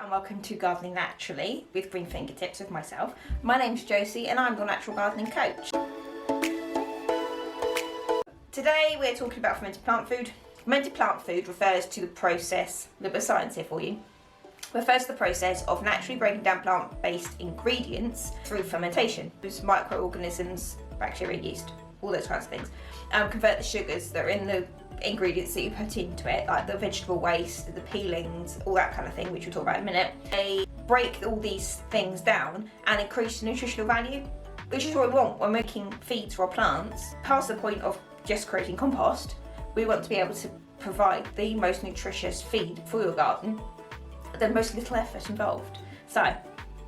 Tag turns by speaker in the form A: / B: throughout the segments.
A: and welcome to Gardening Naturally with Green Fingertips with myself. My name's Josie and I'm your natural gardening coach. Today we're talking about fermented plant food. Fermented plant food refers to the process, a little bit of science here for you, refers to the process of naturally breaking down plant-based ingredients through fermentation. Those microorganisms, bacteria, yeast, all those kinds of things, convert the sugars that are in the ingredients that you put into it, like the vegetable waste, the peelings, all that kind of thing, which we'll talk about in a minute. They break all these things down and increase the nutritional value, which is what we want when making feeds for our plants. Past the point of just creating compost, we want to be able to provide the most nutritious feed for your garden, the most little effort involved. So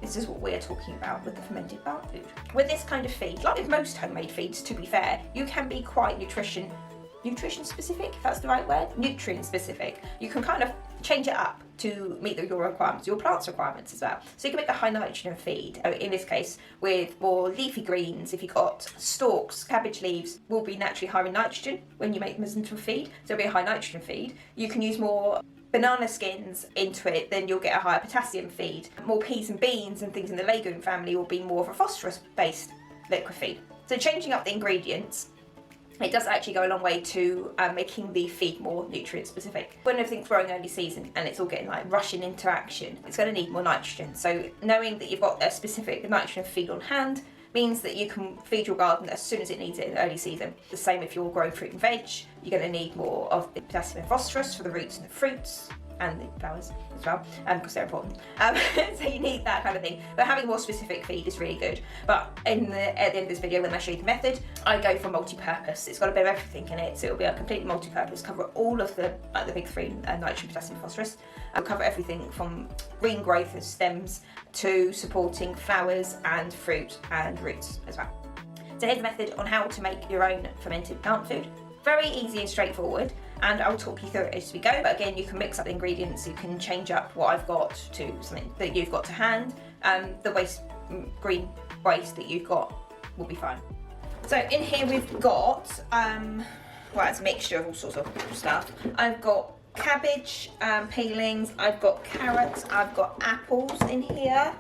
A: this is what we're talking about with the fermented plant food. With this kind of feed, like with most homemade feeds, to be fair, you can be quite nutrition specific, if that's the right word, nutrient specific. You can kind of change it up to meet your requirements, your plant's requirements as well. So you can make a high nitrogen feed, in this case with more leafy greens. If you've got stalks, cabbage leaves will be naturally higher in nitrogen when you make them into a feed, so it'll be a high nitrogen feed. You can use more banana skins into it, then you'll get a higher potassium feed. More peas and beans and things in the legume family will be more of a phosphorus based liquid feed. So changing up the ingredients, it does actually go a long way to making the feed more nutrient specific. When everything's growing early season and it's all getting like rushing into action, it's going to need more nitrogen. So knowing that you've got a specific nitrogen feed on hand means that you can feed your garden as soon as it needs it in the early season. The same if you're growing fruit and veg, you're going to need more of the potassium and phosphorus for the roots and the fruits and the flowers as well, because they're important. So you need that kind of thing. But having more specific feed is really good. But at the end of this video, when I show you the method, I go for multi-purpose. It's got a bit of everything in it, so it'll be a completely multi-purpose, cover all of the big three, nitrogen, potassium, phosphorus. It'll cover everything from green growth of stems to supporting flowers and fruit and roots as well. So here's the method on how to make your own fermented plant food. Very easy and straightforward, and I'll talk you through it as we go. But again, you can mix up the ingredients, you can change up what I've got to something that you've got to hand. The green waste that you've got will be fine. So in here we've got, well, it's a mixture of all sorts of stuff. I've got cabbage peelings, I've got carrots, I've got apples in here.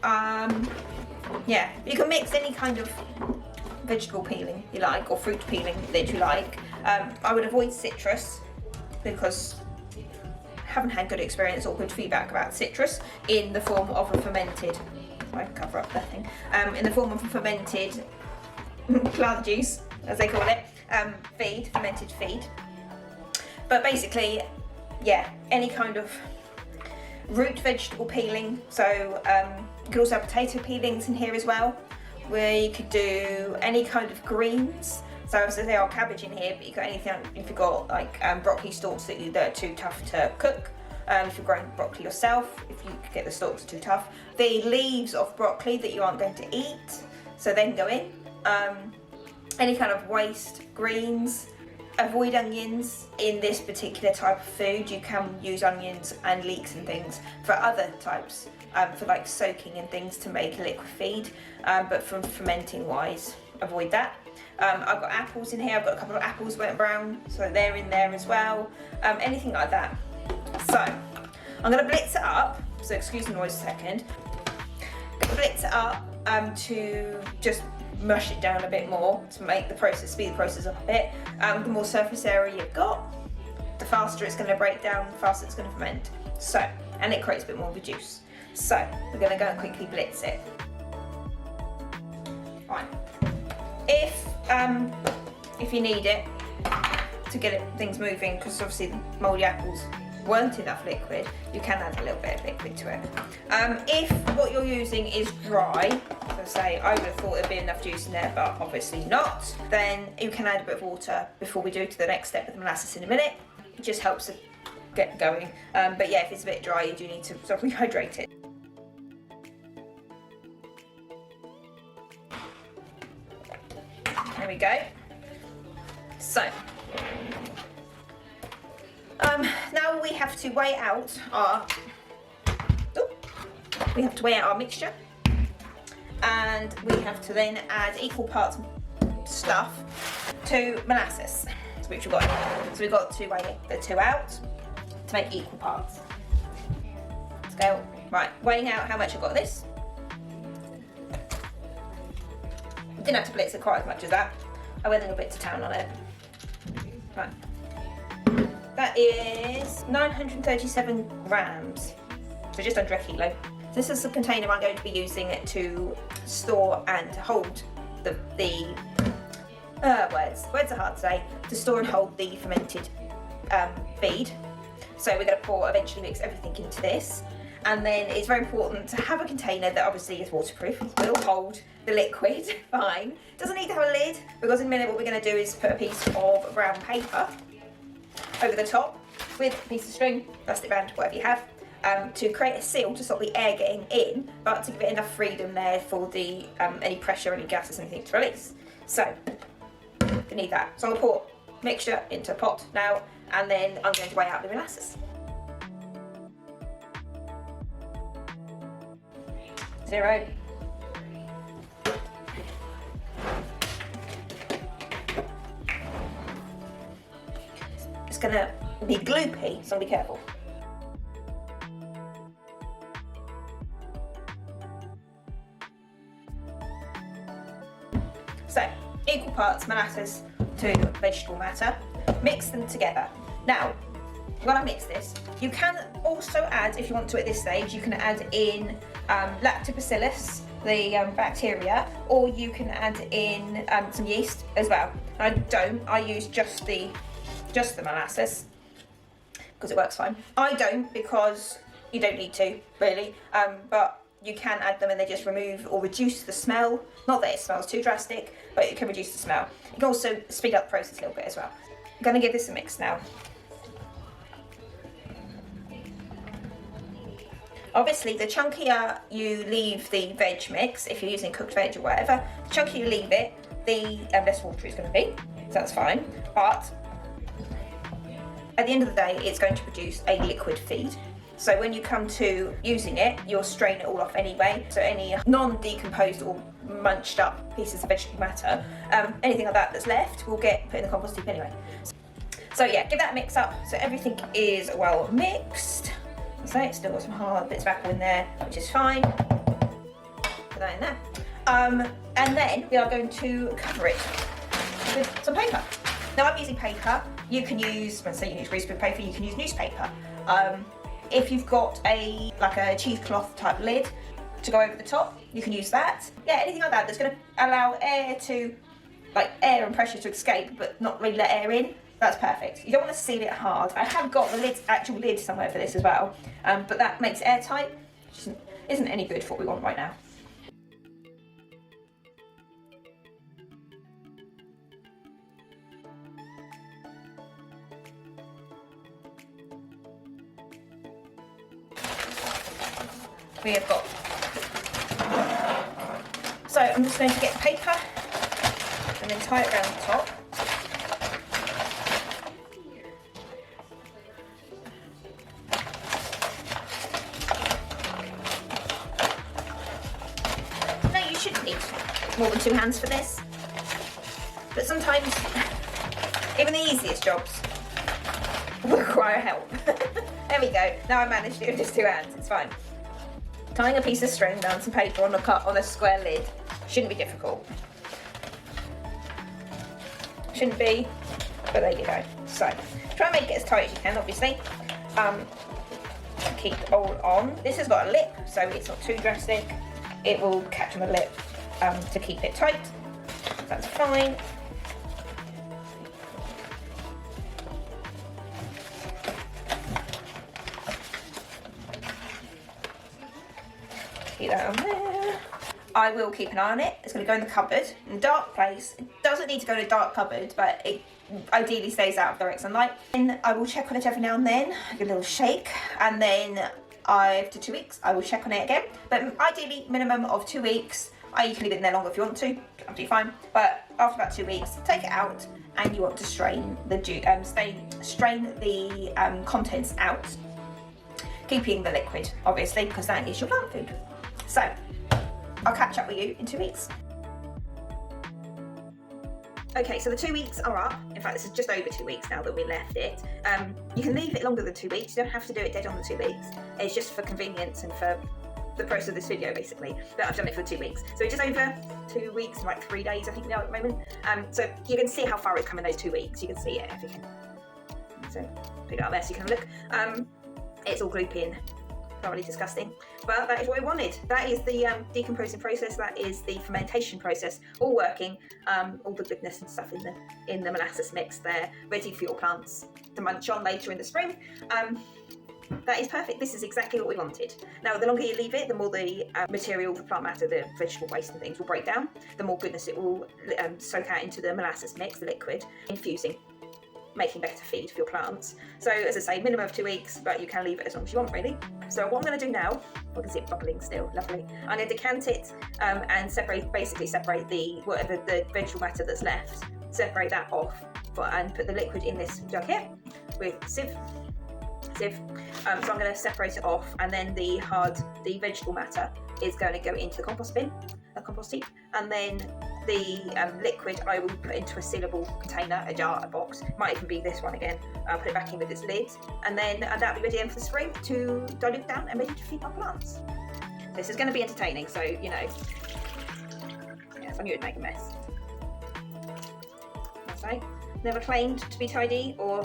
A: Yeah, you can mix any kind of vegetable peeling you like, or fruit peeling that you like. I would avoid citrus because I haven't had good experience or good feedback about citrus in the form of a fermented, I can cover up that thing, in the form of a fermented plant juice, as they call it, fermented feed. But basically, yeah, any kind of root vegetable peeling. So you could also have potato peelings in here as well, where you could do any kind of greens. So as I say, our cabbage in here, but you got anything, if you've got like broccoli stalks that are too tough to cook, if you're growing broccoli yourself, if you get the stalks too tough. The leaves of broccoli that you aren't going to eat, so they can go in. Any kind of waste greens. Avoid onions in this particular type of food. You can use onions and leeks and things for other types, for like soaking and things to make a liquid feed, but from fermenting wise, avoid that. I've got apples in here, I've got a couple of apples went brown, so they're in there as well, anything like that. So I'm going to blitz it up, so excuse the noise a second. I'm going to blitz it up to just mush it down a bit more to make the process, speed the process up a bit. The more surface area you've got, the faster it's going to break down, the faster it's going to ferment. So, and it creates a bit more of a juice. So we're going to go and quickly blitz it. Right. If you need it to get things moving, because obviously the mouldy apples weren't enough liquid, you can add a little bit of liquid to it. If what you're using is dry, so say I would have thought there'd be enough juice in there, but obviously not, then you can add a bit of water before we do to the next step with the molasses in a minute. It just helps it get going. But yeah, if it's a bit dry, you do need to sort of rehydrate it. There we go. So now we have to weigh out our mixture, and we have to then add equal parts stuff to molasses, which we've got. So we've got to weigh the two out to make equal parts. scale. Right, weighing out how much I've got of this. Didn't have to blitz it quite as much as that. I went a little bit to town on it. Right. That is 937 grams, so just under a kilo. This is the container I'm going to be using to store and hold the words are hard to say, to store and hold the fermented feed. So we're going to eventually mix everything into this. And then it's very important to have a container that obviously is waterproof, will hold the liquid fine. Doesn't need to have a lid, because in a minute what we're going to do is put a piece of brown paper over the top with a piece of string, plastic band, whatever you have, to create a seal to stop the air getting in, but to give it enough freedom there for the any pressure, any gases, anything to release. So you need that. So I'm going to pour mixture into a pot now, and then I'm going to weigh out the molasses. 0. It's going to be gloopy, so be careful. So, equal parts molasses to vegetable matter. Mix them together. Now, when I mix this, you can also add, if you want to at this stage, you can add in lactobacillus, the bacteria, or you can add in some yeast as well. I use just the molasses because it works fine. I don't, because you don't need to really, but you can add them and they just remove or reduce the smell. Not that it smells too drastic, but it can reduce the smell. You can also speed up the process a little bit as well. I'm going to give this a mix now. Obviously, the chunkier you leave the veg mix, if you're using cooked veg or whatever, the chunkier you leave it, the less watery it's going to be, so that's fine. But at the end of the day, it's going to produce a liquid feed. So when you come to using it, you'll strain it all off anyway. So any non-decomposed or munched up pieces of vegetable matter, anything like that that's left will get put in the compost heap anyway. So yeah, give that a mix up so everything is well mixed. So it's still got some hard bits of apple in there, which is fine. Put that in there. And then we are going to cover it with some paper. Now I'm using paper. You can use, when I say you use greaseproof paper, you can use newspaper. If you've got a cheesecloth type lid to go over the top, you can use that. Yeah, anything like that that's going to allow air and pressure to escape, but not really let air in. That's perfect. You don't want to seal it hard. I have got the actual lid somewhere for this as well, but that makes it airtight, which isn't any good for what we want right now. We have got. So I'm just going to get paper and then tie it around the top. More than 2 hands for this, but sometimes even the easiest jobs will require help. There we go. Now I managed it with just 2 hands. It's fine. Tying a piece of string down some paper on a square lid shouldn't be difficult. Shouldn't be, but there you go. So try and make it as tight as you can, obviously. Keep it all on. This has got a lip, so it's not too drastic. It will catch on the lip. To keep it tight, that's fine. Keep that on there. I will keep an eye on it. It's going to go in the cupboard, in a dark place. It doesn't need to go in a dark cupboard, but it ideally stays out of direct sunlight. And I will check on it every now and then, give it a little shake, and then after 2 weeks, I will check on it again. But ideally, minimum of 2 weeks. You can leave it in there longer if you want to, absolutely fine. But after about 2 weeks, take it out, and you want to strain the contents out, keeping the liquid, obviously, because that is your plant food. So I'll catch up with you in 2 weeks. Okay, so the 2 weeks are up. In fact, this is just over 2 weeks now that we left it. You can leave it longer than 2 weeks. You don't have to do it dead on the 2 weeks. It's just for convenience and for the process of this video, basically, that I've done it for 2 weeks. So just over 2 weeks, like 3 days, I think now at the moment. So you can see how far it's come in those 2 weeks. You can see it if you can. So pick it up there so you can look. It's all gloopy, thoroughly disgusting, but that is what we wanted. That is the decomposing process. That is the fermentation process, all working. All the goodness and stuff in the molasses mix there, ready for your plants to munch on later in the spring. That is perfect. This is exactly what we wanted. Now, the longer you leave it, the more the material, the plant matter, the vegetable waste and things will break down. The more goodness it will soak out into the molasses mix, the liquid, infusing, making better feed for your plants. So, as I say, minimum of 2 weeks, but you can leave it as long as you want, really. So what I'm going to do now, I can see it bubbling still, lovely. I'm going to decant it and basically separate the vegetable matter that's left, separate that off, and put the liquid in this jug here with sieve. So I'm going to separate it off, and then the vegetable matter is going to go into the compost bin, a compost heap, and then the liquid I will put into a sealable container, a jar, a box. Might even be this one again. I'll put it back in with its lid, and then that'll be ready then for the spring to dilute down and ready to feed my plants. This is going to be entertaining, so you know, yes, I knew it'd make a mess. That's right. Never claimed to be tidy or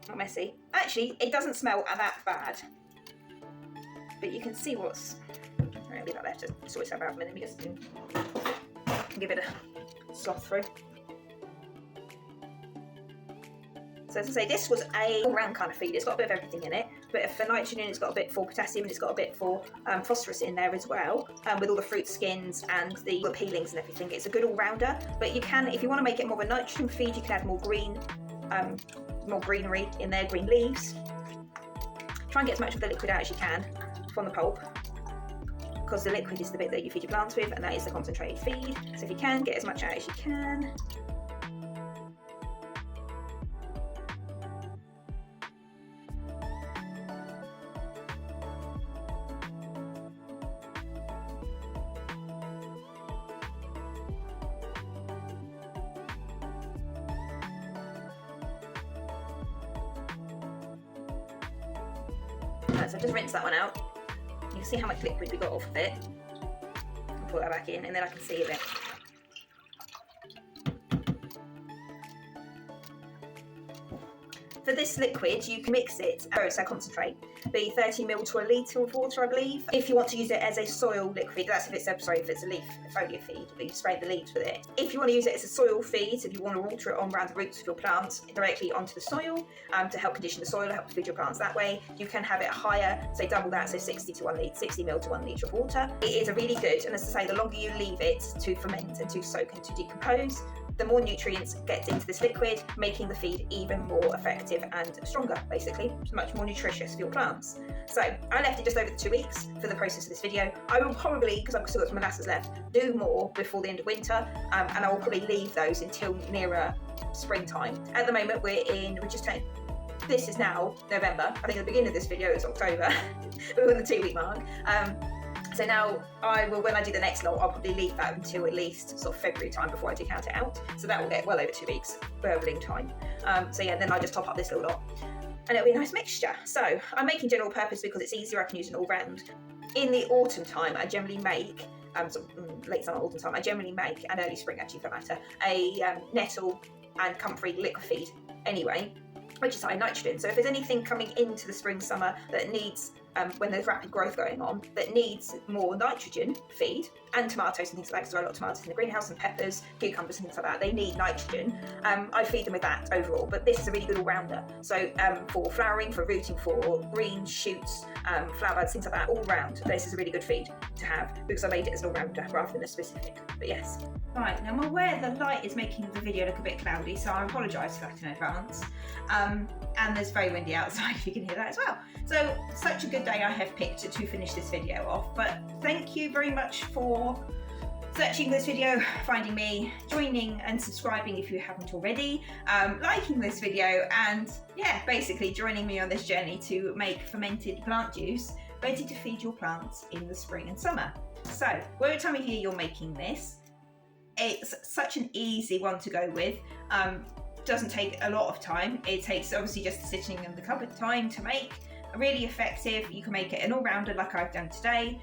A: not messy. Actually, it doesn't smell that bad, but you can see what's. I'll leave that there to sort itself out for a minute. Let me just give it a sloth through. So as I say, this was a all-round kind of feed. It's got a bit of everything in it. A bit for nitrogen, it's got a bit for potassium, and it's got a bit for phosphorus in there as well, with all the fruit skins and the peelings and everything. It's a good all-rounder, but you can, if you want to make it more of a nitrogen feed, you can add more greenery in there, green leaves. Try and get as much of the liquid out as you can from the pulp, because the liquid is the bit that you feed your plants with, and that is the concentrated feed. So if you can, get as much out as you can. So just rinse that one out. You can see how much liquid we got off of it. I'll put that back in, and then I can see a bit. For this liquid, you can mix it, so concentrate, be 30 ml to a litre of water, I believe. If you want to use it as a soil liquid, that's if it's a leaf, foliar feed, but you spray the leaves with it. If you want to use it as a soil feed, so if you want to water it on around the roots of your plants, directly onto the soil, to help condition the soil, help feed your plants that way, you can have it higher, say double that, so 60 ml to 1 litre of water. It is a really good, and as I say, the longer you leave it to ferment and to soak and to decompose, the more nutrients get into this liquid, making the feed even more effective and stronger, basically. It's much more nutritious for your plants. So I left it just over 2 weeks for the process of this video. I will probably, because I've still got some molasses left, do more before the end of winter, and I will probably leave those until nearer springtime. At the moment, this is now November. I think at the beginning of this video it's October. We're on the 2 week mark. So now when I do the next lot, I'll probably leave that until at least sort of February time before I decant it out. So that will get well over 2 weeks burbling time. So yeah, then I just top up this little lot, and it'll be a nice mixture. So I'm making general purpose because it's easier. I can use it all round. In the autumn time, I generally make late summer, autumn time. I generally make, and early spring actually for that matter, a nettle and comfrey liquid feed anyway, which is high nitrogen. So if there's anything coming into the spring, summer that needs, when there's rapid growth going on, that needs more nitrogen feed, and tomatoes and things like that, because there are a lot of tomatoes in the greenhouse, and peppers, cucumbers and things like that, they need nitrogen. I feed them with that overall, but this is a really good all-rounder. So for flowering, for rooting, for green shoots, flower buds, things like that, all round, this is a really good feed to have, because I made it as an all-rounder rather than a specific, but yes. Right, now I'm aware the light is making the video look a bit cloudy, so I apologise for that in advance. And there's very windy outside, if you can hear that as well. So, such a good day I have picked to finish this video off, but thank you very much for searching this video, finding me, joining and subscribing if you haven't already, liking this video, and yeah, basically joining me on this journey to make fermented plant juice ready to feed your plants in the spring and summer. So, whatever time of year you're making this, It's such an easy one to go with. Doesn't take a lot of time. It takes obviously just sitting in the cupboard time to make. Really effective. You can make it an all-rounder like I've done today,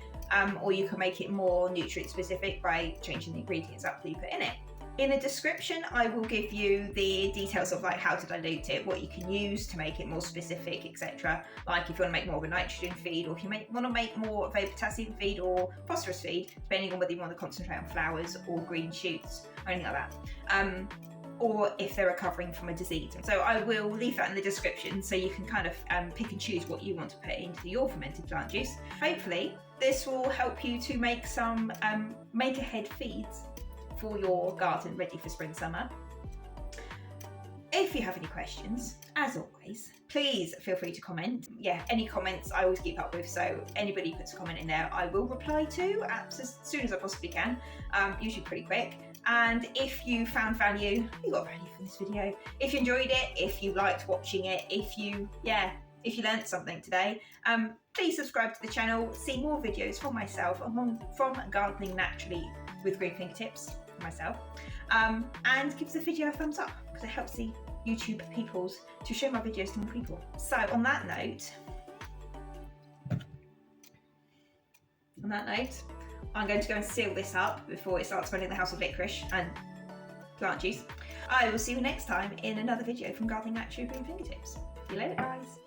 A: or you can make it more nutrient specific by changing the ingredients up that you put in it. In the description, I will give you the details of like how to dilute it, what you can use to make it more specific, etc. Like if you want to make more of a nitrogen feed, or if you want to make more of a potassium feed or phosphorus feed, depending on whether you want to concentrate on flowers or green shoots or anything like that. Or if they're recovering from a disease. So I will leave that in the description so you can kind of pick and choose what you want to put into your fermented plant juice. Hopefully this will help you to make some make ahead feeds for your garden ready for spring summer. If you have any questions, as always, please feel free to comment. Yeah, any comments I always keep up with, so anybody puts a comment in there I will reply to as soon as I possibly can, usually pretty quick. And if you found value, you got value from this video, if you enjoyed it, if you liked watching it, if you learned something today, please subscribe to the channel, see more videos from myself, from gardening naturally with green fingertips for myself, and give the video a thumbs up because it helps the YouTube peoples to show my videos to more people. So on that note, I'm going to go and seal this up before it starts smelling the house of licorice and plant juice. I will see you next time in another video from Gardening Naturally with Green Fingertips. See you later, guys.